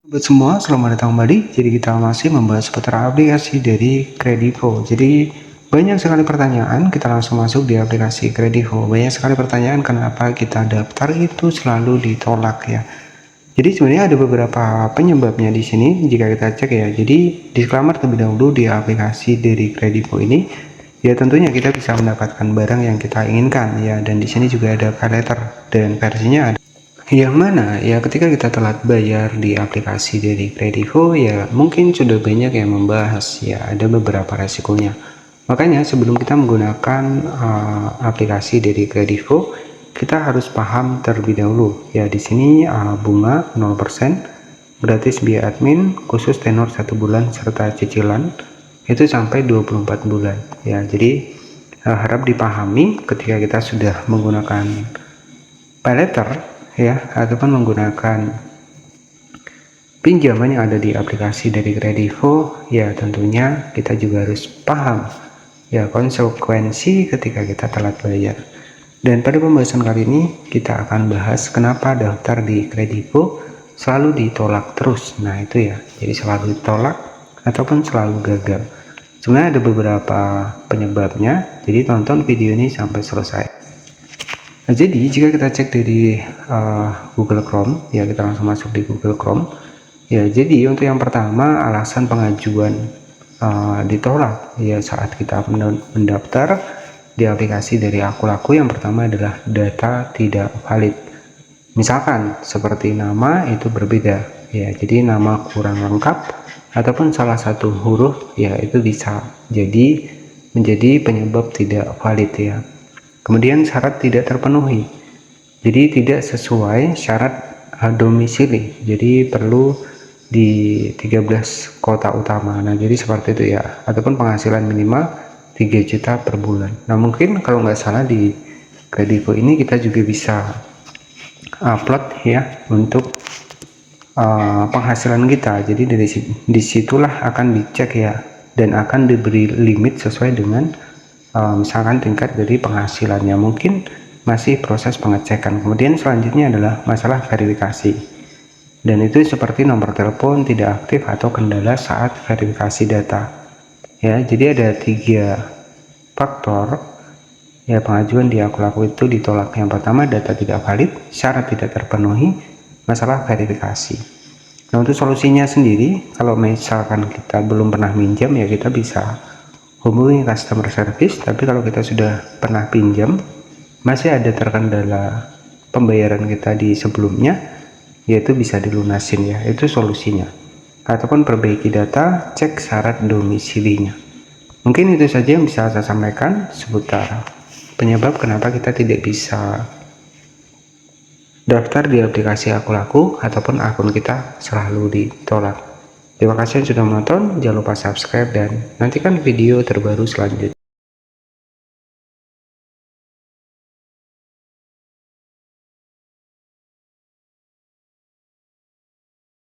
Buat semua, selamat datang kembali. Jadi kita masih membahas seputar aplikasi dari Kredivo. Jadi banyak sekali pertanyaan, kita langsung masuk di aplikasi Kredivo. Banyak sekali pertanyaan kenapa kita daftar itu selalu ditolak ya. Jadi sebenarnya ada beberapa penyebabnya di sini jika kita cek ya. Jadi disclaimer terlebih dahulu di aplikasi dari Kredivo ini ya tentunya kita bisa mendapatkan barang yang kita inginkan ya, dan di sini juga ada pay letter dan versinya ada. Yang mana ya ketika kita telat bayar di aplikasi dari Kredivo ya mungkin sudah banyak yang membahas ya, ada beberapa resikonya. Makanya sebelum kita menggunakan aplikasi dari Kredivo, kita harus paham terlebih dahulu ya. Di sini bunga 0%, gratis biaya admin, khusus tenor 1 bulan serta cicilan itu sampai 24 bulan ya. Jadi harap dipahami ketika kita sudah menggunakan pay letter ya, ataupun menggunakan pinjaman yang ada di aplikasi dari Kredivo ya, tentunya kita juga harus paham ya konsekuensi ketika kita telat bayar. Dan pada pembahasan kali ini kita akan bahas kenapa daftar di Kredivo selalu ditolak terus. Nah itu ya, jadi selalu ditolak ataupun selalu gagal. Sebenarnya ada beberapa penyebabnya, jadi tonton video ini sampai selesai. Nah, jadi jika kita cek dari Google Chrome ya, kita langsung masuk di Google Chrome ya. Jadi untuk yang pertama, alasan pengajuan ditolak ya saat kita mendaftar di aplikasi dari Akulaku, yang pertama adalah data tidak valid. Misalkan seperti nama itu berbeda ya, jadi nama kurang lengkap ataupun salah satu huruf ya, itu bisa jadi menjadi penyebab tidak valid ya. Kemudian syarat tidak terpenuhi, jadi tidak sesuai syarat domisili, jadi perlu di 13 kota utama. Nah jadi seperti itu ya, ataupun penghasilan minimal 3 juta per bulan. Nah mungkin kalau nggak salah di Kredivo ini kita juga bisa upload ya untuk penghasilan kita. Jadi dari disitulah akan dicek ya, dan akan diberi limit sesuai dengan misalkan tingkat dari penghasilannya. Mungkin masih proses pengecekan. Kemudian selanjutnya adalah masalah verifikasi, dan itu seperti nomor telepon tidak aktif atau kendala saat verifikasi data ya. Jadi ada 3 faktor ya pengajuan di Akulaku itu ditolak. Yang pertama, data tidak valid, syarat tidak terpenuhi, masalah verifikasi. Nah untuk solusinya sendiri, kalau misalkan kita belum pernah minjam ya, kita bisa hubungi customer service. Tapi kalau kita sudah pernah pinjam, masih ada terkendala pembayaran kita di sebelumnya, yaitu bisa dilunasin ya, itu solusinya. Ataupun perbaiki data, cek syarat domisilinya. Mungkin itu saja yang bisa saya sampaikan seputar penyebab kenapa kita tidak bisa daftar di aplikasi Akulaku ataupun akun kita selalu ditolak. Terima kasih yang sudah menonton, jangan lupa subscribe dan nantikan video terbaru selanjutnya.